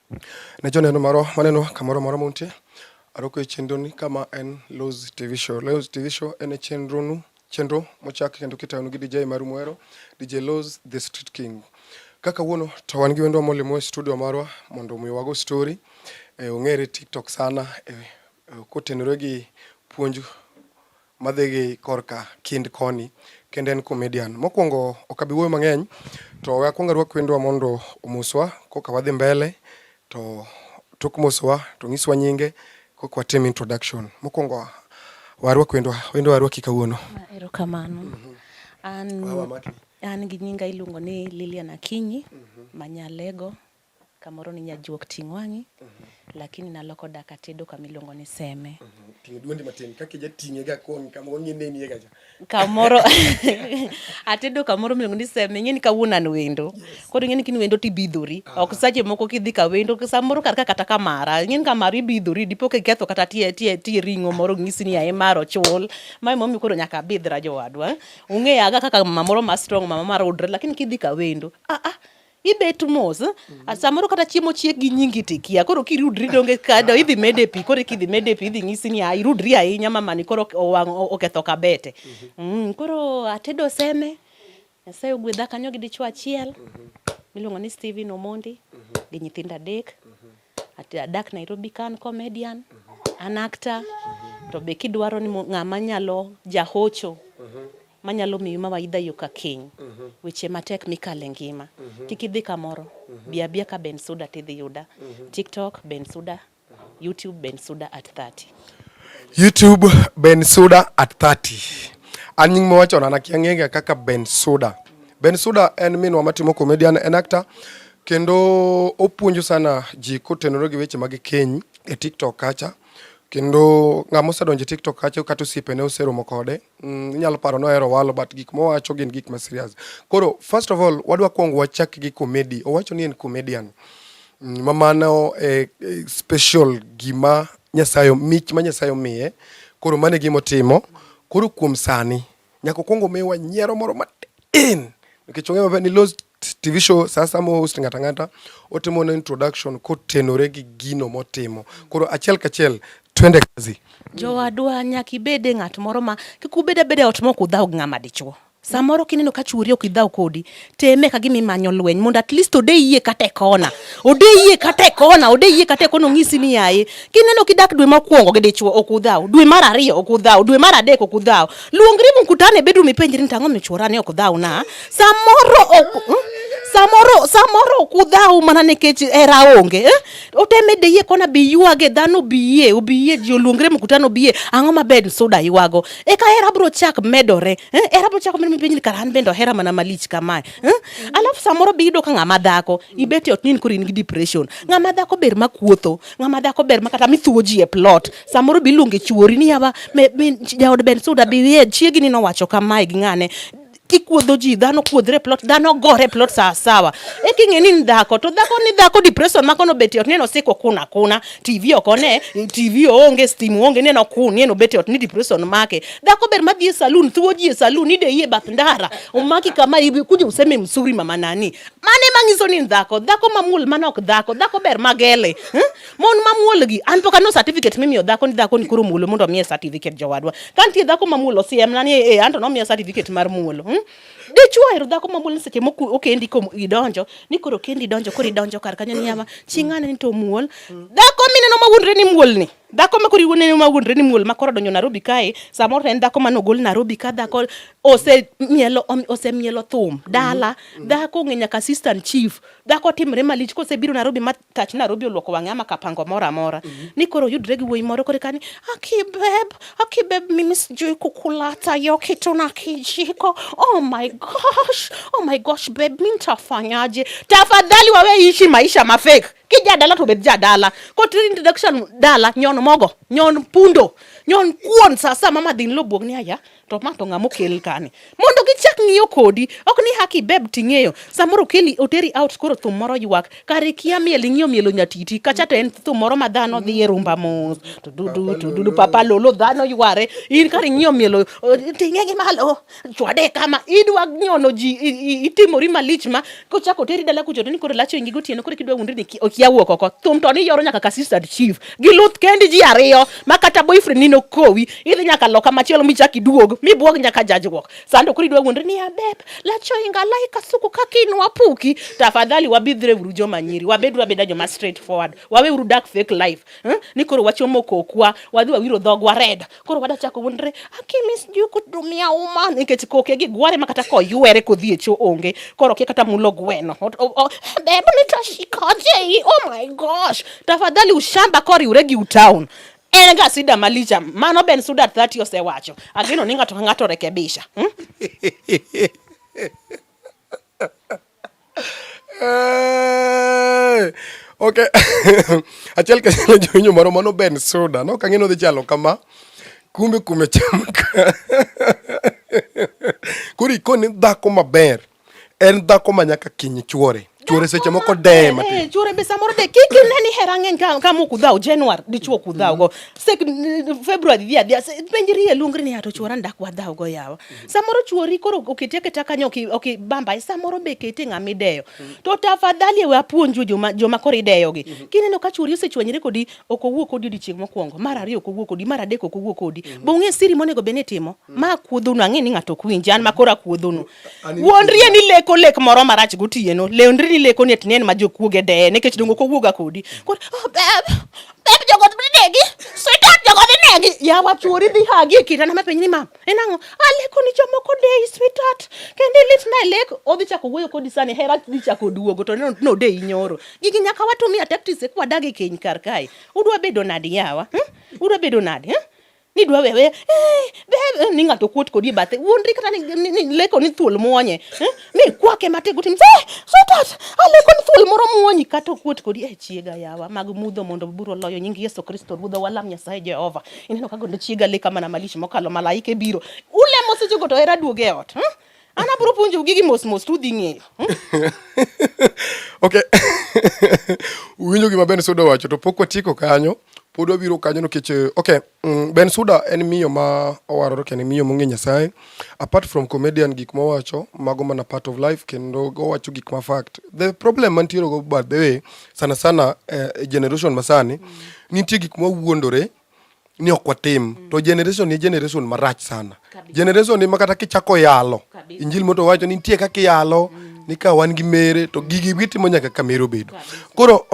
Ne joneno maro maneno kamoro moro muntie. Aroko chenro ni kama en Lowe's TV show. Lowe's TV show en chenro mochak kendo kitanu gi DJ Marumwero, DJ Lowe's the Street King. Kaka wono to wan gi wendo molimo e studio marwa mondo miwago story. Ongere TikTok sana kotenore gi puonj madhegi korka kind koni kendo en comedian. Mokwongo okabiwuoyo mang'eny to wakwongo rwak wendwa mondo omuswa koka wadhi mbele to tok muswa to nyiswa nyinge koka watim introduction. Mokwongo warwak wendwa warwaki kawuono. Erokamano. An gi nyinga iluongo ni Lilian Akinyi, Manyalego, kamoro ni Nyajuok Tingwangi, lakini naloko daka tedo kamiluongo ni Seme. Tingi duondi matin kaka jatinge ga kon kamoro ng'eni gacha. Kamoro atedo kamoro miluongo ni Seme, ng'eni kawuono an wendo. Koro ng'eni kin wendo tibidhori. Ok sache moko kidhi ka wendo samoro kata kamara. Ng'eni kamara ibidhori dipo ke ketho kata tie ringo moro ng'isi ni ae maro chul. Mai momi koro nyaka bidhra jowadwa. Ung'e aga kaka mamoro ma strong mama marodre lakini kidhi ka wendo. Ibet mos samoro kata chiemo chiek gi nyingi tikia koro kirudri donge kado idhi mede pi koro kidhi mede pi idhi ng'isi ni irudri ahinya mamani koro oketho kabete. Koro atedo Seme Nyasaye ogwedha kanyo gi dichwo achiel miluongo ni Steven Omondi gi nyithindo adek. Adak Nairobi kan comedian, an actor, to be kidwaro ni ng'ama nyalo jahocho manyalo miyo mawaidha yo ka kiny weche matek mikale ngima. Kikidhi kamoro bia ka Bensuda tidhi yuda. TikTok Bensuda, YouTube Bensuda at 30. YouTube Bensuda at 30. Anying mowacho na kiang'enge kaka Bensuda. Bensuda en minwa matimo comedian, en actor kendo opuonjo sana ji kotenore gi weche mag keny e TikTok kacha. Kendo ng'amo sedonje TikTok kacha kata osipene oseromo kode. Inyalo paro no ero walo but gik mowacho gin gik ma serious. Koro first of all wadwa kwongo wachak gi comedy. Owacho ni en comedian. Mamano special gima Nyasaye mich ma Nyasaye miye. Koro mane gimo timo. Koro kuom sani nyako kwongo mewa nyiero moro matin. Nikech ong'e maber ni Lowe's TV show sasa mo host ngata otimo na introduction kotenore gi gino motimo. Koro achiel kachiel twende kazi. Jowadwa nyaki bede ng'at moro ma kikubede bede ot moko udhaw ng'ama dichwo. Samoro kineno ka chuori ok idhaw kodi teme ka gimi manyo lweny mondo at least ode yie kata kona. Ode yie kata kono ng'isi ni yaye. Kineno kidak dwe mokwongo gi dichwo ok udhaw, dwe mar ariyo ok udhaw, dwe mar adek ok udhaw. Luongri mkutane bedu mipenjri ni tang'o michuora ne ok udhaw na. Samoro kudhau mana nekech era onge oteme de yie kona biyuage dhano biye ji oluongre mkutano biye ang'o maber soda yuago eka era bro chak medore era bro chak medore mipenjni kara an bendo hera mana malich kamae alafu samoro bido ka ng'ama dhako ibeti otnin kuri in gi depression ng'ama dhako ber makuotho ng'ama dhako ber makata mithuo ji e plot samoro biluonge chuori ni yawa jaod Bensuda biye chiegi ni nowacho kamae gi ng'ane kikuodho ji dhano kuodhre plot dhano gore plot sawa king'e ni dhako to dhako depression makono beti ot neno siko kuna TV okone TV onge steam onge neno neno beti ot ni depression make dhako ber madhi e saloon thuo ji e saloon ide yie bath ndara umaki kama ibi kuje useme msuri mama nani mane mangiso ni dhako mamul manok dhako ber magele mon mamuol gi an poka no certificate mimi dhako ni kuro mulo mondo miye certificate jowadwa kanti dhako mamulo siem nani anto no miye certificate mar mulo dichwo ero dhako mamul seche moko okendi ko idonjo ni koro kendi donjo koro idonjo kar kanyo ni yama chingane ni to muol dhako mineno mawundre ni muol ni dhako makori wone mawundre ni muol makoro donjo Nairobi kae samoro en dhako manogol Nairobi ka dhako osemielo thum dala dhako ng'enya ka assistant chief dhako timre malich kose biro Nairobi matach Nairobi oloko wang'e ama kapango mora ni koro yudre gi wuoyi moro kore kani akibeb mimi sijui kukulata yo kitu na kijiko oh my gosh babe mimi nitafanyaje tafadhali wawe ishi maisha mafake kijadala to bet jadala ko introduction dala nyon mogo nyon pundo nyon kuon sasa mama din lo bogni aya to ma to ng'amo kel kani mondo gichak ng'iyo kodi ok ni haki beb ting'eyo samoro keli oteri out koro thum moro ywak kare kia miel ng'iyo mielo nyatiti kacha to en thum moro ma dhano dhi e rumba mos to dudu papa lolo dhano yware in kare ng'iyo mielo ting'e gi malo chwade kama idwa nyono ji itimori malich ma kochako teri dala kucho to ni koro lacho ingi gotieno koro kidwa wundri ni okia wuok oko thum to ni yoro nyaka ka assistant chief gi luth kendi ji ariyo ma kata boyfriend nino kowi idhi nyaka loka machielo michaki duog mibuog nyaka jajruok sando kuri dwa wundri ni abeb lacho inga laika suku kakinwa puki tafadhali wabidhre uru joma nyiri wabedwa beda joma straight forward wawe uru dark fake life ni koro wachomo kokwa wadhi wawiro dhogwa red koro wada chako wundre akimis juku dumia uma nikech koke gi gware makata ko ywere kodhi e cho onge koro ke kata mulo gweno beb nitashikaje oh my gosh tafadhali ushamba kori uregi utown en ga sida malicha mano Bensuda 30 osewacho ageno ni ng'ato rekebisha Okay. Achiel ka jonyo moro mano Bensuda no kang'eno dhi chalo kama kumbe kumechamka. Kuri koni dhako maber en dhako manyaka kiny chuore seche moko dema chuore be samoro de kiki neni herang'eny ka mo kudhao January dichuo kudhao go February dia penjiri e lungri ni ato chuora ndak wadhao go yawa samoro chuori koro oketieke kanyo bamba samoro be kete ng'amideyo to tafadhali we apuonju joma koro ideyo gi kineno ka chuori osechwanyre kodi okowuok kodi dichieng mokwongo mar ariyo okowuok kodi mar adek okowuok kodi bo ng'e siri monego bene timo ma kuodhono ang'e ni ng'ato kwinji an makora kuodhono wuondrie ni lek moro marach gotieno leondri ni leko net nen ma jokuoge de nekech dongo kowuoga kodi kod beb jogot bidegi sweetheart jogot negi ya wachuori dhi hagi kitana mapenj ni mam enango aleko ni jomoko de sweetheart kende lit na lek odhi chako wuoyo kodi sani hera dhi chako duogo to no de inyoro gigi nyaka watumia tactics kwa dagi keny kar kai udwa bedo nadi yawa udwa bedo nadi ni dwa wewe bebe ni ng'ato kuot kodi bathe wuondri kata ni leko ni thuol muonye mi kwake mate gutim sweetheart aleko ni thuol moro muonyi kata kuot kodi chiega yawa mag mudho mondo buro loyo nying Yesu Kristo rudho walam Nyasaye Jehova ineno ka gondo chiega leka mana malish mokalo malaike biro ule mosejogo to era duoge e ot ana bro punjo gigi mos tu dhi ng'eyo Okay. Winjo gima Bensuda wacho to pok watiko kanyo pod wabiro kanyo nikech okay, Bensuda en miyo ma owarore kendo miyo mong'e Nyasaye apart from comedian gik ma wacho mago mana part of life kendo go wacho gik ma fact. The problem mantiere go by the way sana generation masani nitie gik ma wuondore ni ok watim to generation ni generation marach sana generation ni makata kichako yalo injil moto wacho ni nitie kaka yalo ni ka wan gi mere to gigi gitimo nyaka ka mero bedo koro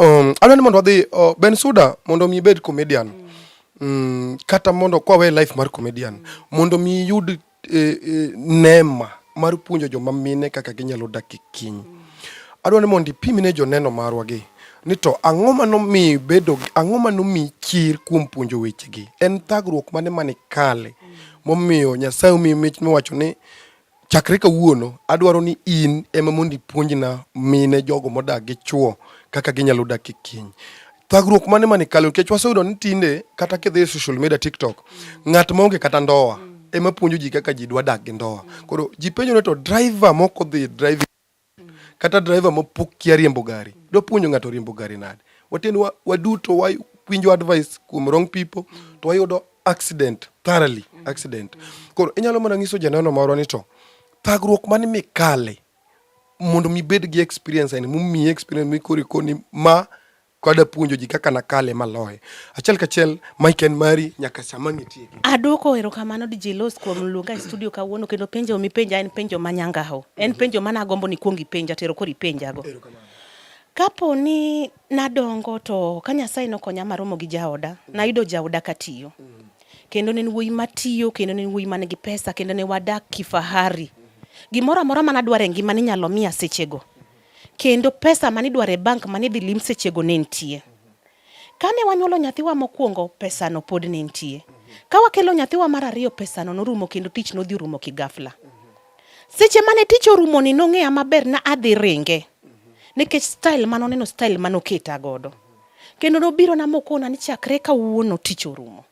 anani mondo wadhi Bensuda mondo mi bed comedian kata mondo kwa we life mar comedian mondo mi yud nema mar puonjo joma mine kaka ginyalo dak kiny adwani mondo ipimne joneno marwa gi ni to ang'o mano mi chir kuom puonjo weche gi en thagruok mane kale momiyo Nyasaye omiyo mich mowacho ni chakre kawuono adwaro ni in ema mondo ipuonjna mine jogo modak gi chuo kaka ginyalo dak kiny thagruok mane kale nikech waseyudo ni tinde kata kidhi e social media TikTok ng'at maonge kata ndoa ema puonjo ji kaka ji dwa dak gi ndoa koro ji penjo ne to driver moko dhi driving kata driver mopok kia riembo gari do puonjo ng'ato riembo gari nade waten waduto winjo advice kuom wrong people to wayudo accident koro inyalo mana ng'iso janeno marwa ni to thagruok mane mikale mondo mi bed gi experience en mumi experience mi koni ma kada puonjo ji kaka nakale maloye achiel kachiel Mike en mari nyaka sama ng'itie adoko erokamano DJ Los kuom luonga e studio kawuono kendo penjo mi penja en penjo manyangaho en penjo mana gombo ni kuongi penja tero kori penjago kapo ni nadongo to ka Nyasaye nokonya maromo gi jaoda nayudo jaoda katiyo kendo ne wuoyi matiyo kendo ne wuoyi manigi pesa kendo ne wadak kifahari gimoro amora mana dware ngima ni nyalo miya sechego kendo pesa mani dware bank mani dhi lim sechego ne nitie kane wanyuolo nyathiwa mokwongo pesa no pod ne nitie ka wakelo nyathiwa mar ariyo pesa no norumo kendo tich no dhi rumo kigafla seche mane tich orumo ni nong'eya maber na adhi ringe nikech style manoneno style manoketa godo kendo nobiro na mokona ni chakre kawuono tich orumo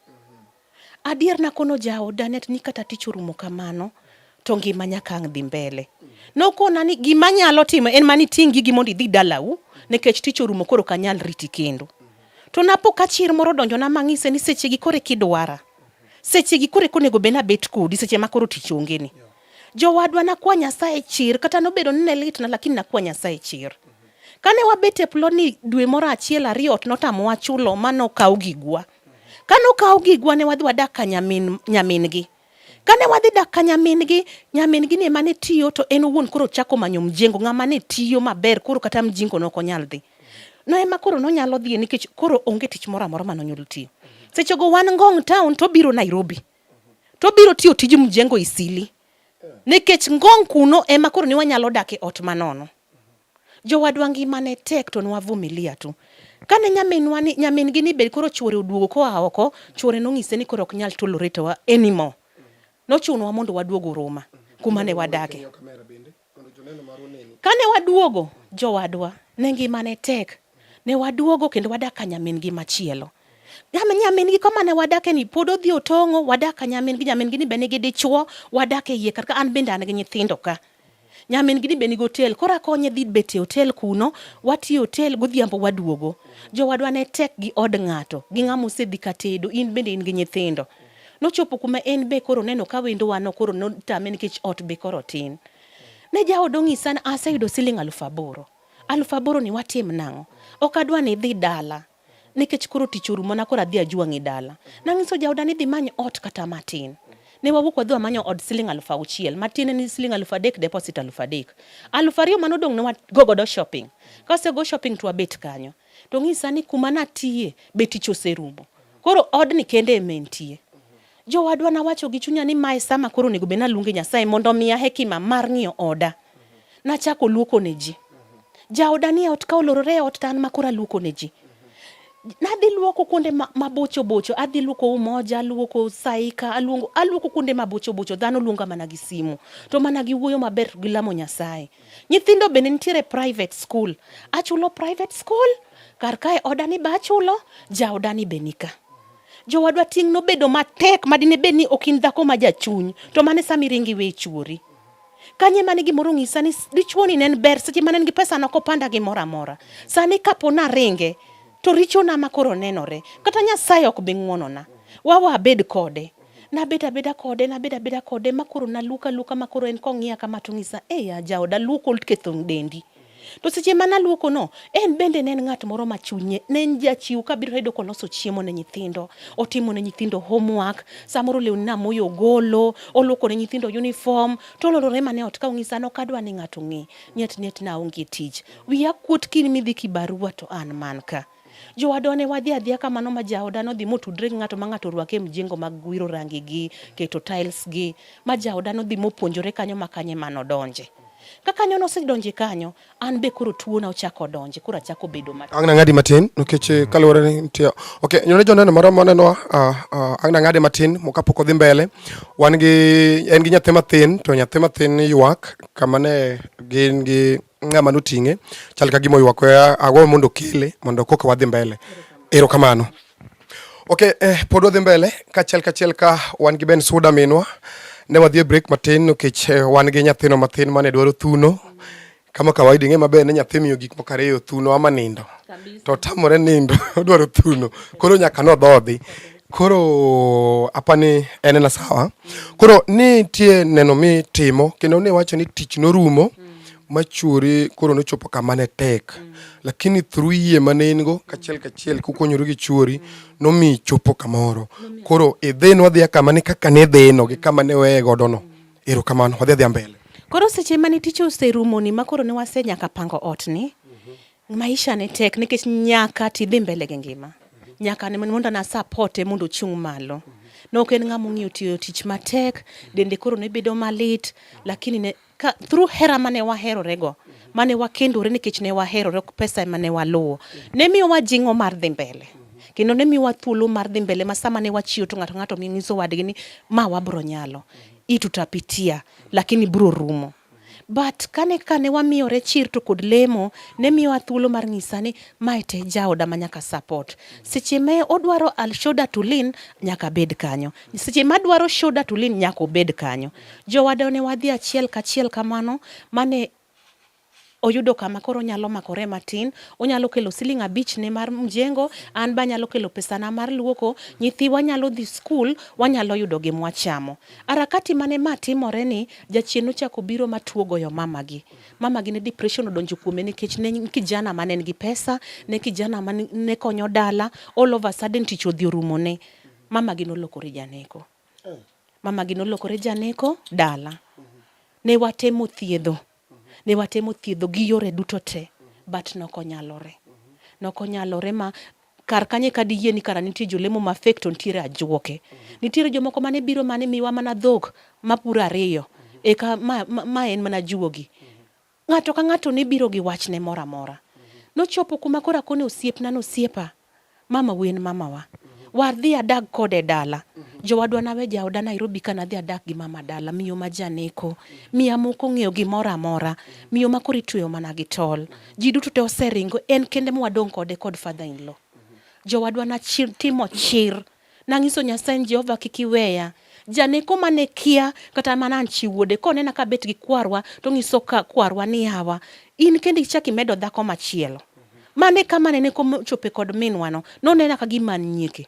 adier nakono jaoda net ni kata tich orumo kamano to ngima nyaka ang' dhi mbele. Nokona ni gima nyalo timo en mani tingi gi mondo idhi dalau nikech tich orumo koro kanyal riti kendo. To napo ka chir moro donjo na mang'ise ni seche gi kore kidwara. Seche gi kore konego bena bet kodi seche ma koro tich onge ni. Jowadwa na kwa Nyasaye chir kata nobedo ni ne lit na lakini na kwa Nyasaye chir. Kane wabete ploni dwe moro achiel ariyo ot notamowa chulo mano kaw gigwa. Kano kaw gigwa ne wadhi wadak ka nyamin gi. Kane wadhi dak ka nyamin gi ni mane tiyo to en owuon koro chako manyo mjengo ng'ama ne tiyo maber koro kata mjingo no konyal dhi. No ema koro no nyalo dhi nikech koro onge tich moro amora manonyulo tiyo. Seche go wan Ngong town to biro Nairobi. To biro tiyo tij mjengo Isili. Nikech Ngong kuno ema koro ni wanyalo dak e ot manono. Jowadwa ngima ne tek to nwavumilia tu. Kane nyamin gi ni bed koro chuore oduogo koa oko, chuore nong'ise ni koro ok nyal tolerate wa anymore. Nochuno wa mondo waduogo Roma kuma ne wadake. Kane waduogo jowadwa ne ngima ne tek. Ne waduogo kendo wadak ka nyamin gi machielo. Nyamin gi kama ne wadake ni pod odhi otongo wadak ka nyamin gi ni bene gi dichuo wadake yie kaka an bende an gi nyithindo ka. Nyamin gi ni bene gi hotel kora konye dhi bete hotel kuno wati hotel godhiambo waduogo. Jowadwa ne tek gi od ng'ato gi ng'amo sedhi katedo in bende in gi nyithindo. Nochopo kuma en be koro neno ka wendo wano koro no tame nikech ot be koro tin. Ne jaodo ng'isa na aseyudo siling 8,000. 8,000 ni watim nang'o? Ok adwa ni dhi dala. Nikech koro tich orumo na koro adhi ajuang' e dala. Nang'iso jaoda ni dhi many ot kata matin. Ne wawuok wadhi wamanyo od siling 6,000. Matin ni siling 3,000 deposit 3,000. 2,000 manodong' ne wagogodo shopping. Kase go shopping to wabet kanyo. To ng'isa ni kuma natiye be tich oserumo. Koro od ni kende mentie. Jowadwa na wacho gi chunya ni mae sama koro nego bena luonge Nyasaye mondo miya hekima mar ng'iyo oda. Na chako luoko ne ji. Jaoda ni ot ka olorore ot tan makora luoko ne ji. Nadhi luoko kuonde mabocho bocho, adhi luoko Umoja, luoko Saika, aluoko kuonde mabocho bocho, dhano luonga mana gi simu. To mana gi wuoyo maber gi lamo Nyasaye. Nyithindo bende nitiere private school. Achulo private school, kar kae oda ni ba achulo, jaoda ni benika. Jowadwa ting' no bedo matek madine bed ni okin dhako ma jachuny to mane sami ringi we chuori. Kanye mane gimoro ng'isa ni dichuo ni nen ber seche mane ngi pesa no kopanda gimoro amora. Sani kapo na ringe to richo na makoro nenore. Kata Nyasaye ok be ng'wono na. Wawa bed kode. Na beda kode makoro na luka makoro en kong'iya kama to ng'isa ya jaoda luoko kethong dendi. To seche mana luoko no, en bende nen ng'at moro machunye, nen jachiw kabiro hedo koloso chiemo ne nyithindo, otimo ne nyithindo homework, samoro lewni na moyo golo, oluoko ne nyithindo uniform, to lorore mane ot ka ong'isa no kadwa ni ng'ato ng'i, net na onge tich. Wiya kuot kini midhi kibarua to an man ka. Jowadwa ne wadhi adhiya kamano ma jaoda no dhi motudre gi ng'ato ma ng'ato rwake mjengo mag wiro rangi gi, keto tiles gi, ma jaoda no dhi mopuonjore kanyo makanye mano donje. Kaka nyono se donje kanyo, an be koro tuo na ochako donje, koro achako bedo matin. Ang'na ng'adi matin, nikech kalore ni nitie. Okay, nyone joneno moro moneno ang'na ng'adi matin, mokapok odhi mbele. En gi nyathi matin, to nyathi matin ywak, kama ne gin gi ng'ama noting'e, chal ka gima ywak agwa mondo kele, mondo koka wadhi mbele. Erokamano. Okay, pod wadhi mbele, kachiel ka wan gi Bensuda minwa. Ne wadhi break matin nikech wan gi nyathino matin mane dwaro thuno. Kama kawaida ng'e maber ne nyathi miyo gik moko ariyo thuno ama nindo. To tamore nindo odwaro thuno. Koro nyaka nodhodhi. Koro apani en na sawa. Koro nitie neno mi timo kendo ne wacho ni tich norumo machuori koro nochopo kama ne tek. Lakini through yie mane ingo kachiel kukonyoro gi chuori nomi chopo kamoro. Koro idheno wadhi kama ne kaka ne dheno gi kama ne weye godo no. Erokamano wadhi mbele. Koro seche mane tich oserumo ni makoro ne wase nyaka pango ot ni. Maisha ne tek nikech nyaka tidhi mbele gi ngima. Nyaka ne mondo na support mondo chung malo. No ken ng'amo ng'iyo tiyo tich matek, dende koro ne bedo malit, lakini ne through hera mane waherorego, mane wakendore nikech ne waherore pesa mane waluwo. Ne miyo wajing'o mar dhi mbele. Kendo ne miyo thuolo mar dhi mbele masama ne wachiyo to ng'ato mi ngiso wadgi ni ma wabro nyalo. Hii tutapitia lakini bro rumo. But kane wamiyore chir to kod lemo, ne miyowa thuolo mar ng'isa ni mae te jaoda ma nyaka support. Seche me odwaro shoulder to lean, nyaka bed kanyo. Seche ma dwaro shoulder to lean, nyaka obed kanyo. Jowada ne wadhi achiel kachiel kamano, mane oyudo kama koro nyalo makore matin, onyalo kelo siling 5 ne mar mjengo, an ba nyalo kelo pesa na mar luoko, nyithiwa nyalo dhi skul, wanyalo yudo gimwa chamo. Harakati mane matimore ni, jachien nochako biro matuo goyo mamagi. Mamagi ne depression odonjo kuome nikech ne kijana mane nigi pesa, ne kijana mane ne konyo dala, all of a sudden tich odhi orumo ne. Mamagi nolokore janeko. Mamagi nolokore janeko dala. Ne watemo thiedho. Ne watemo thiedho gi yore duto te, but nokonyalore. Nokonyalore ma kar kanye kadi yie ni kara nitie jolemo ma fake to nitiere ajuoke. Nitiere jomoko mane biro mane miwa mana dhok mapura 2. Eka ma en mana juogi. Ng'ato ka ng'ato ne biro gi wachne mora mora. Nochopo kuma kora kone osiepna nosiepa. Mama wen mamawa. War dhi adag kode dala. Jowadwa nawe jaoda Nairobi kana dhi adag gi mama dala. Miyo ma janeko. Miya moko ng'eyo gimora mora. Miyo ma koro itweyo mana gi tol. Ji duto te oseringo. En kende mwadong' kode kod father in law. Jowadwa na timo chir. Nang'iso Nyasaye Jehova kik iweya. Janeko mane kia kata mana anchi wuode konena ka bet gi kwarwa to ng'iso ka kwarwa ni hawa. In kendi ichaki medo dhako machielo. Mane kama nene chope kod minwano. Nonena ka gima nyieke.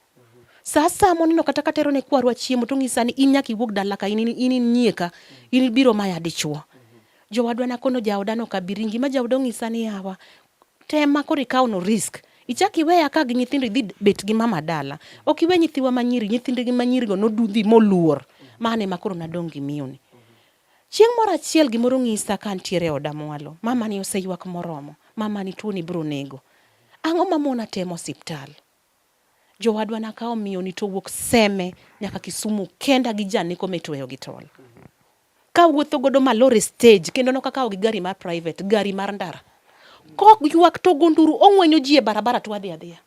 Sasa monino kata katero ne kwarwa chiemo to ng'isa ni inyaki wuok dala ka in nyieka. In biro maya dichuo. Jowadwa na kono jaoda no kabiringi ma jaoda ng'isa ni hawa. Tema kori kawo no risk. Ichaki weya ka gi nyithindo dhi bet gi mama dala. Ok iwe nyithiwa manyiri, nyithinde gi manyiri go nodudhi moluor. Mane makoro nadong' gi miyoni. Chieng' moro achiel gimoro ng'isa ka ntiere oda mwalo. Mama ni oseywak moromo. Mama ni tuo ni biro nego. Ang'o ma mona temo osiptal? Jowadwa na kawo miyoni to wuok Seme nyaka Kisumu kenda gi janeko metweyo gi tol. Ka wuotho godo malore stage kendo no kakawo gi gari mar private, gari mar ndara. Kok ywak to gonduru ong'wenyo ji e barabara to adhi adhiya.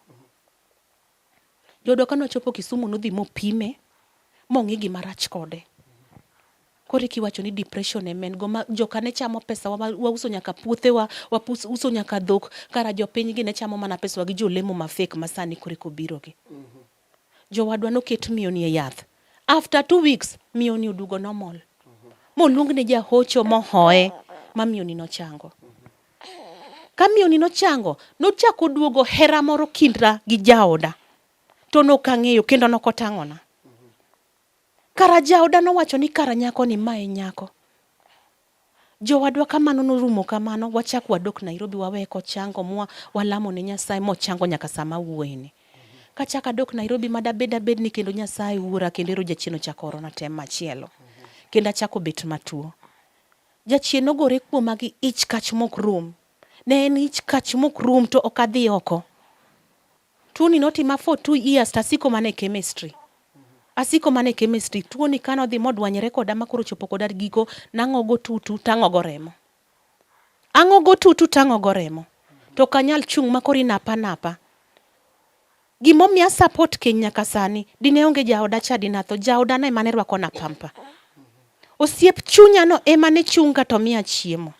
Jodo kano chopo Kisumu nodhi mopime mong'i gima rach kode. Kori kiwacho ni depression e men go ma joka ne chamo pesa wa uso nyaka puothewa, uso nyaka dhok, kara jopiny gi ne chamo mana pesa wa gi jolemo ma fake masani kori kobiro gi. Jowadwa no ket miyoni e yath. After 2 weeks miyoni odugo normal. Moluong ne jahocho mohoe ma miyoni no chango. Ka miyoni no chango, nochako duogo hera moro kindra gi jaoda. To nokang'eyo kendo nokotang'ona. Kara jaoda no wacho ni kara nyako ni mae nyako. Jowadwa kamano norumo kamano wachak wadok Nairobi waweko chango walamo ne Nyasaye mochango nyaka sama wuoyni. Kachaka dok Nairobi madabed ni kendo Nyasaye ura kendo ero jachieno chakoro na tem machielo. Kendo achako bet matuo. Jachieno gore kuoma gi ich kach mok rum. Ne en ich kach mok rum to okadhi oko. Tuoni notima for 2 years tasiko mane chemistry. Asiko mane chemistry tuoni kano dhi modwanyere koda makoro chopo koda giko nang'ogo tutu tang'ogo remo. Ang'ogo tutu tang'ogo remo. To kanyal chung' makori napa. Gimomiya support Kenya kasani dine onge jaoda chadi na to jaoda na emane Rwakona pampa. Osiep chunya no emane chunga to miya chiemo.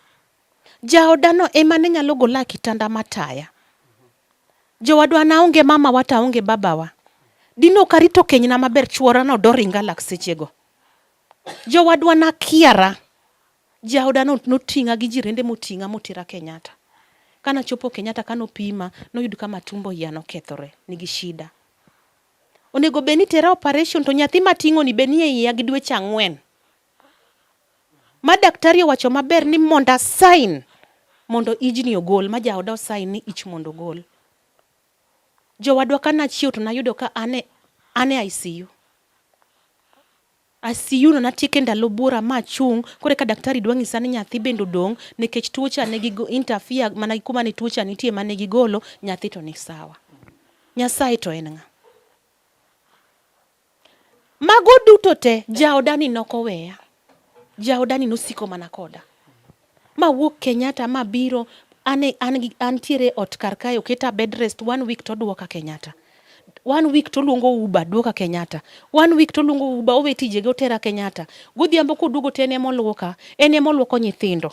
Jaoda no emane nyalo gola kitanda mataya. Jowadwa na onge mama wata onge babawa. Dino karito kenyna maber Chuora no doringa lak sechego. Jowadwa na kiara. Jaoda no notinga gi jirende motinga motira Kenyatta. Kana chopo Kenyatta kano pima noyud kama tumbo yano kethore nigi shida. Onego beni tera operation to nyathi mating'o ni beni e iya gi dweche 4. Ma daktari wacho maber ni monda sign mondo ijni ogol ma jaoda sign ni ich mondo gol. Jowadwa kana chiew to nayudo ka ane ICU. ICU no natieke ndalo buora ma chung kore ka daktari dwa ng'isa ni nyathi bendo dong nekech tuocha ne gi interfere mana kuma ni tuocha nitie mane gi golo nyathi to ni sawa. Nyasaye to en ng'a. Mago duto te jaoda ni nokoweya. Jaoda ni nosiko mana koda. Ma wuok Kenyatta ma biro antiere ot kar kayo keta bed rest 1 week to duoka Kenyatta. 1 week to luongo Uber duoka Kenyatta. 1 week to luongo Uber owe tijege otera Kenyatta. Godhiambo koduogo to ene moluoka, ene moluoko nyithindo.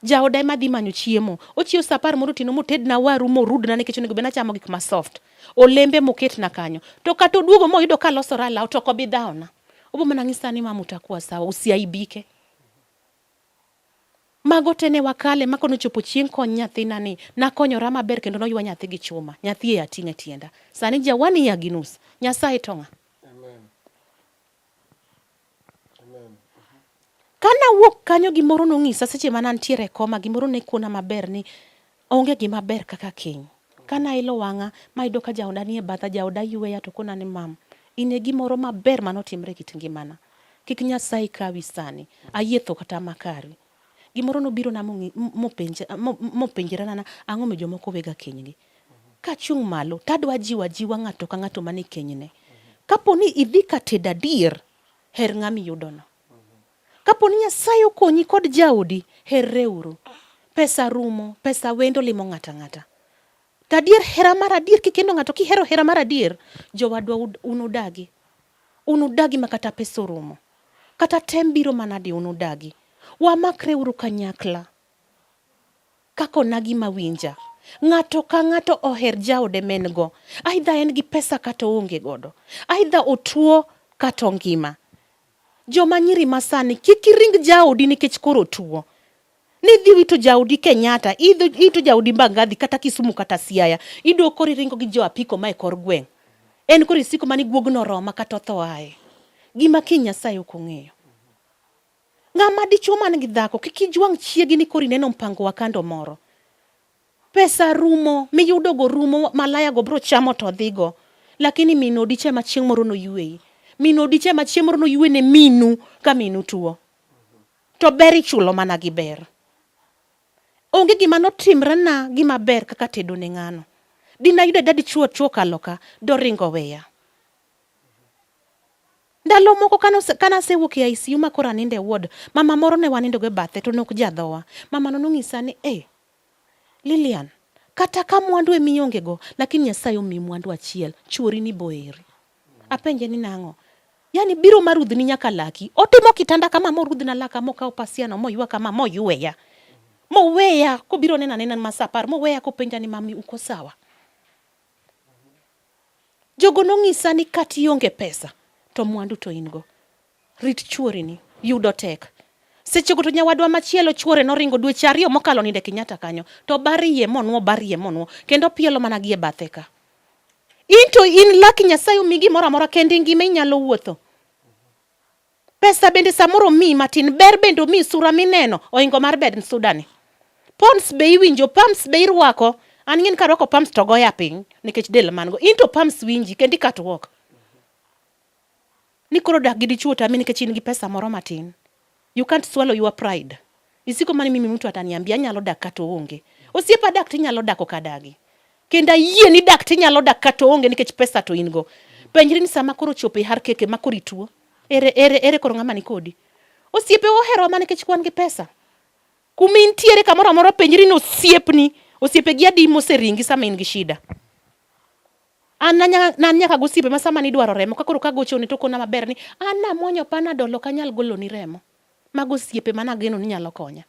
Jaoda ema dhi manyo chiemo. Ochiew sa 10 moro otieno motedna waru morudna nikech onego bed nachamo gik ma soft. Olembe moketna kanyo. To kata oduogo moyudo ka losora lao to ok obi dhawna. Obo mana ng'isa ni mama utakuwa sawa, usiaibike. Mago tene wakale makono chopo chieng' kony nyathina ni nakonyora maber kendo noywa nyathi gi chuma. Nyathi ating'e tienda. Sani ja 1 year gi nus. Nyasaye tonga. Amen. Amen. Kana wuok kanyo gimoro nong'isa seche mana ntiere koma gimoro ne kuona maber ni onge gima ber kaka keny. Kana ilo wanga maido ka jaoda ni e batha jaoda yueya to kona ni mam. Ine gimoro maber manotimre kit ngimana. Kik Nyasaye kawi sani. Ayietho kata makari. Gimoro nobiro na mopenjera na ang'o me jomoko wega kenygi. Ka chung' malo tadwa jiwa ng'ato ka ng'ato mane kenyne. Kaponi idhi ka ted adier, her ng'ami yudono. Kaponi Nyasaye okonyi kod jaodi, herreuru. Pesa rumo, pesa wendo limo ng'ata ng'ata. Tadier hera mar adier kikendo ng'ato kihero hera mar adier, jowadwa unudagi. Unudagi makata pesa rumo. Kata tem biro manadi unudagi. Wamakre uru kanyakla. Kako nagi mawinja. Ng'ato ka ng'ato oher jaode mengo. Aidha en gi pesa kata onge godo. Aidha otuo kata ngima. Joma nyiri masani kikiring jaodi nikech koro tuo. Nidhi wito jaodi Kenyatta, ito jaodi Mbagathi kata Kisumu kata Siaya. Ido kori ringo gi jo apiko mae kor gweng'. En kori siko mani guogno roma kata tho ae. Gima Nyasaye ok ong'eyo. Ng'ama dichuo man gi dhako kikijwang' chiegi ni kori neno mpango wa kando moro. Pesa rumo, miyudo go rumo, malaya go bro chamo to dhigo. Lakini mino diche ma chieng' moro no yuei. Mino diche ma chieng' moro no yuei ne minu ka minu tuo. To beri chulo mana gi ber. Onge gima notimre na gima ber kaka tedo ne ng'ano. Dina yude dadi chuo kaloka do ringo weya. Ndalo moko kana sewuok e ICU makora ninde ward, mama moro ne wanindo go bathe to nok jadhowa. Mama no ng'isa ni, Lilian, kata ka mwandu e mionge go, lakini Nyasaye omi mwandu achiel, chuori ni boeri. Apenje ni nang'o. Yani biro marudhni nyaka laki. Otimo kitanda kama morudhna laka moka opasiano moywa kama moyweya. Moweya ko biro nena masapar, moweya ko penja ni mami uko sawa. Jogo no ng'isa ni kati onge pesa. To mwandu to ingo. Rit chuori ni, yudo tek. Seche go to nyawadwa machielo chuore no ringo dweche 2 mokalo ninde Kenyatta kanyo. To bariye monwo. Kendo pielo mana gie batheka. Into in laki Nyasaye omigi mora mora kendi ngima inyalo wuotho. Pesa bende samoro mi matin ber bendo mi sura mineno oingo mar Bensuda ni. Pons be iwinjo, pams be irwako. An ngin ka rwako pams to goya piny nikech del mango. Into pams winji kendi catwalk. Ni koro dak gidi chuo tami nikech in gi pesa moro matin. You can't swallow your pride. Isiko mani mimi mtu ataniambia nyalo dak kato onge. Osiepa dak tinyalo dak okadagi. Kenda yie ni dak tinyalo dak kato onge nikech pesa to ingo. Penjri ni sama koro chope har keke makori tuo. Ere koro ng'ama ni kodi. Osiepe ohero ma nikech kwan gi pesa. Kumi intiere kamoro amora penjri no osiepni. Osiepe gi adi moseringi sama in gi shida. Nanya ka gosiepe ma sama ni dwaro remo kakoro ka gocho ni to kona maber ni ana mwonyo panadol kanyal golo ni remo. Mago osiepe mana geno ni nyalo konya.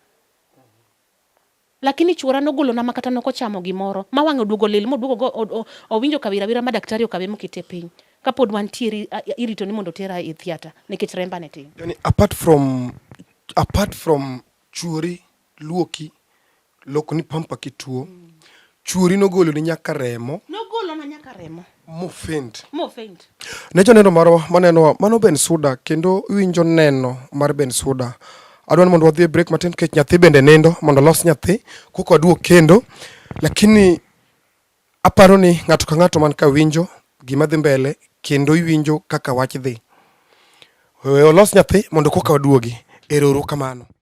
Lakini chuora no golo na makata no ko chamo gimoro ma wang'o duogo lil mo duogo go owinjo kawira ma daktari okabe mokete piny. Kapod wantiere irito ni mondo tera e theater nikech remba ne tin. Yani apart from chuori luoki lokoni pampa kituo, chuori no golo ni nyaka remo. Mo faint. Nejo neno maro maneno mano Bensuda kendo winjo neno mar Bensuda. Adwan mondo wadhi break matin kech nyathi bende nendo mondo los nyathi kuko aduok kendo, lakini aparo ni ng'ato ka ng'ato man ka winjo gima dhi mbele kendo iwinjo kaka wach dhi. Olos nyathi mondo kuko aduogi. Ero kamano.